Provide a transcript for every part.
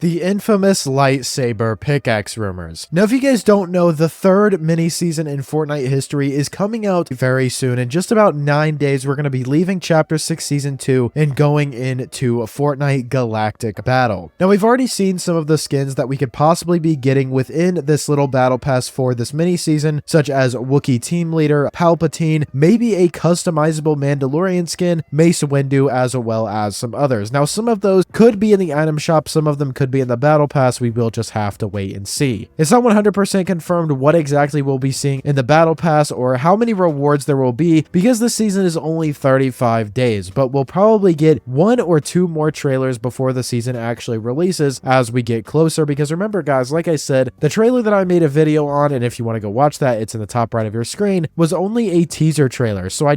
the infamous Lightsaber Pickaxe rumors. Now, if you guys don't know, the third mini-season in Fortnite history is coming out very soon. In just about 9 days, we're going to be leaving Chapter 6 Season 2 and going into Fortnite Galactic Battle. Now, we've already seen some of the skins that we could possibly be getting within this little battle pass for this mini-season, such as Wookie Team Leader, Palpatine, maybe a customizable Mandalorian skin, Mace Windu, as well as some others. Now, some of those could be in the item shop, some of them could be in the battle pass. We will just have to wait and see. It's not 100% confirmed what exactly we'll be seeing in the battle pass or how many rewards there will be, because this season is only 35 days, but we'll probably get 1 or 2 more trailers before the season actually releases as we get closer. Because remember guys, like I said, the trailer that I made a video on, and if you want to go watch that, it's in the top right of your screen, was only a teaser trailer. So I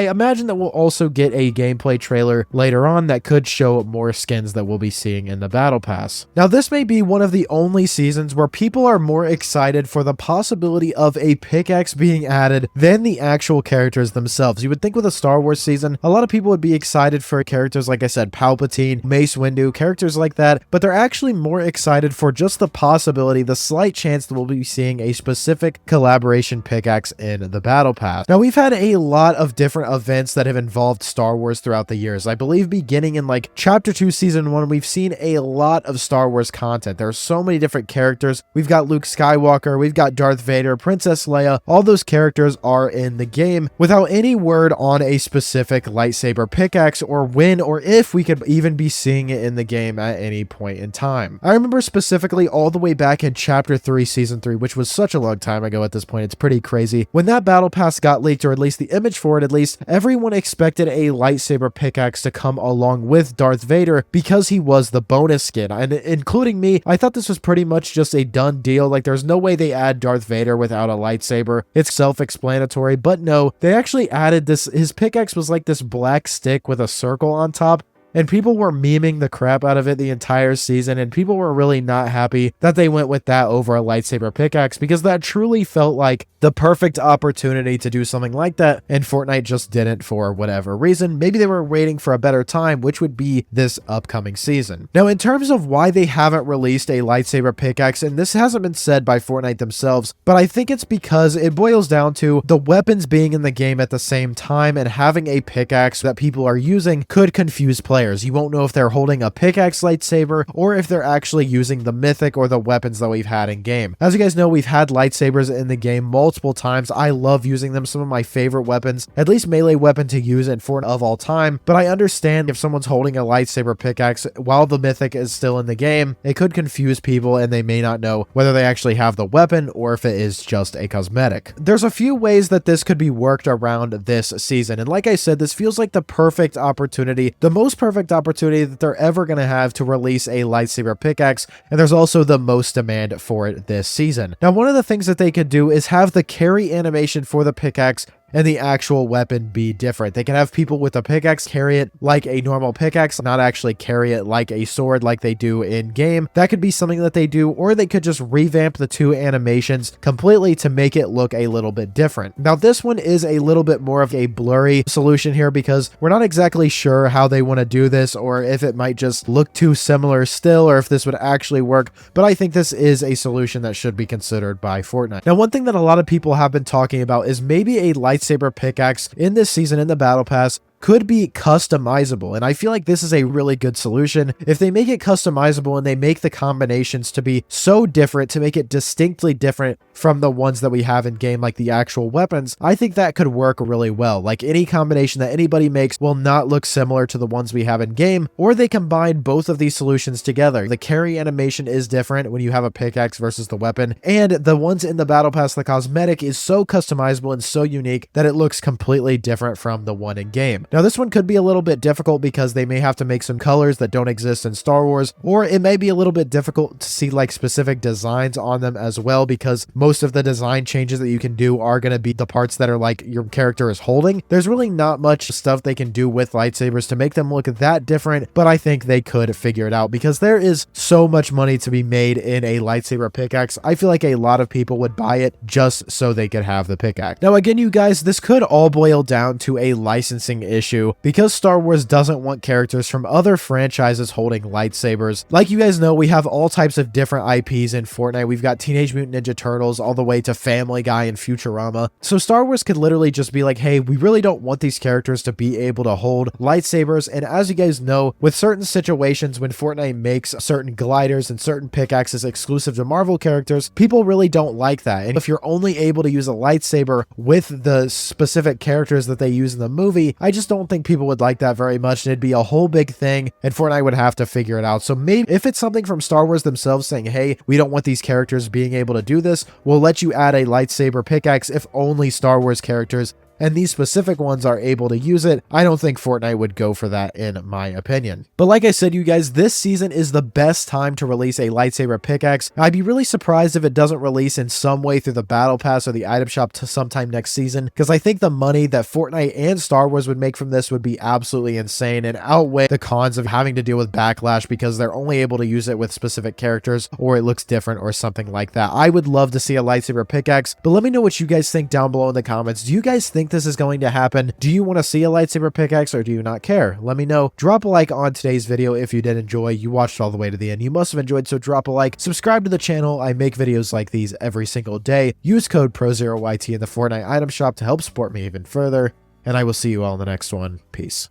imagine that we'll also get a gameplay trailer later on that could show more skins that we'll be seeing in the battle pass. Now, this may be one of the only seasons where people are more excited for the possibility of a pickaxe being added than the actual characters themselves. You would think with a Star Wars season, a lot of people would be excited for characters like I said, Palpatine, Mace Windu, characters like that, but they're actually more excited for just the possibility, the slight chance that we'll be seeing a specific collaboration pickaxe in the battle pass. Now, we've had a lot of different events that have involved Star Wars throughout the years. I believe beginning in like Chapter 2 Season 1, we've seen a lot of Star Wars content. There are so many different characters. We've got Luke Skywalker, we've got Darth Vader, Princess Leia. All those characters are in the game without any word on a specific lightsaber pickaxe or when or if we could even be seeing it in the game at any point in time. I remember specifically all the way back in Chapter 3 Season 3, which was such a long time ago at this point. It's pretty crazy. When that battle pass got leaked, or at least the image for it at least, everyone expected a lightsaber pickaxe to come along with Darth Vader because he was the bonus skin. And including me, I thought this was pretty much just a done deal. Like, there's no way they add Darth Vader without a lightsaber. It's self-explanatory, but no, they actually added this. His pickaxe was like this black stick with a circle on top. And people were memeing the crap out of it the entire season, and people were really not happy that they went with that over a lightsaber pickaxe, because that truly felt like the perfect opportunity to do something like that, and Fortnite just didn't for whatever reason. Maybe they were waiting for a better time, which would be this upcoming season. Now, in terms of why they haven't released a lightsaber pickaxe, and this hasn't been said by Fortnite themselves, but I think it's because it boils down to the weapons being in the game at the same time, and having a pickaxe that people are using could confuse players. You won't know if they're holding a pickaxe lightsaber or if they're actually using the mythic or the weapons that we've had in game. As you guys know, we've had lightsabers in the game multiple times. I love using them. Some of my favorite weapons, at least melee weapon to use in Fortnite of all time. But I understand if someone's holding a lightsaber pickaxe while the mythic is still in the game, it could confuse people and they may not know whether they actually have the weapon or if it is just a cosmetic. There's a few ways that this could be worked around this season. And like I said, this feels like the perfect opportunity, the most perfect opportunity that they're ever going to have to release a lightsaber pickaxe, and there's also the most demand for it this season. Now, one of the things that they could do is have the carry animation for the pickaxe and the actual weapon be different. They can have people with a pickaxe carry it like a normal pickaxe, not actually carry it like a sword like they do in game. That could be something that they do, or they could just revamp the two animations completely to make it look a little bit different. Now, this one is a little bit more of a blurry solution here because we're not exactly sure how they want to do this, or if it might just look too similar still, or if this would actually work, but I think this is a solution that should be considered by Fortnite. Now, one thing that a lot of people have been talking about is maybe a lightsaber pickaxe in this season in the battle pass could be customizable, and I feel like this is a really good solution. If they make it customizable and they make the combinations to be so different, to make it distinctly different from the ones that we have in game, like the actual weapons, I think that could work really well. Like, any combination that anybody makes will not look similar to the ones we have in game, or they combine both of these solutions together. The carry animation is different when you have a pickaxe versus the weapon, and the ones in the battle pass, the cosmetic, is so customizable and so unique that it looks completely different from the one in game. Now, this one could be a little bit difficult because they may have to make some colors that don't exist in Star Wars, or it may be a little bit difficult to see like specific designs on them as well, because most of the design changes that you can do are going to be the parts that are like your character is holding. There's really not much stuff they can do with lightsabers to make them look that different, but I think they could figure it out because there is so much money to be made in a lightsaber pickaxe. I feel like a lot of people would buy it just so they could have the pickaxe. Now, again, you guys, this could all boil down to a licensing issue issue because Star Wars doesn't want characters from other franchises holding lightsabers. Like you guys know, we have all types of different IPs in Fortnite. We've got Teenage Mutant Ninja Turtles all the way to Family Guy and Futurama. So Star Wars could literally just be like, hey, we really don't want these characters to be able to hold lightsabers. And as you guys know, with certain situations when Fortnite makes certain gliders and certain pickaxes exclusive to Marvel characters, people really don't like that. And if you're only able to use a lightsaber with the specific characters that they use in the movie, I just don't think people would like that very much, and it'd be a whole big thing, and Fortnite would have to figure it out. So maybe if it's something from Star Wars themselves saying, hey, we don't want these characters being able to do this, we'll let you add a lightsaber pickaxe if only Star Wars characters and these specific ones are able to use it. I don't think Fortnite would go for that in my opinion. But like I said, you guys, this season is the best time to release a lightsaber pickaxe. I'd be really surprised if it doesn't release in some way through the battle pass or the item shop to sometime next season, because I think the money that Fortnite and Star Wars would make from this would be absolutely insane and outweigh the cons of having to deal with backlash because they're only able to use it with specific characters or it looks different or something like that. I would love to see a lightsaber pickaxe, but let me know what you guys think down below in the comments. Do you guys think this is going to happen? Do you want to see a lightsaber pickaxe or do you not care? Let me know. Drop a like on today's video if you did enjoy. You watched all the way to the end. You must have enjoyed, so drop a like. Subscribe to the channel. I make videos like these every single day. Use code PROZEROYT in the Fortnite item shop to help support me even further, and I will see you all in the next one. Peace.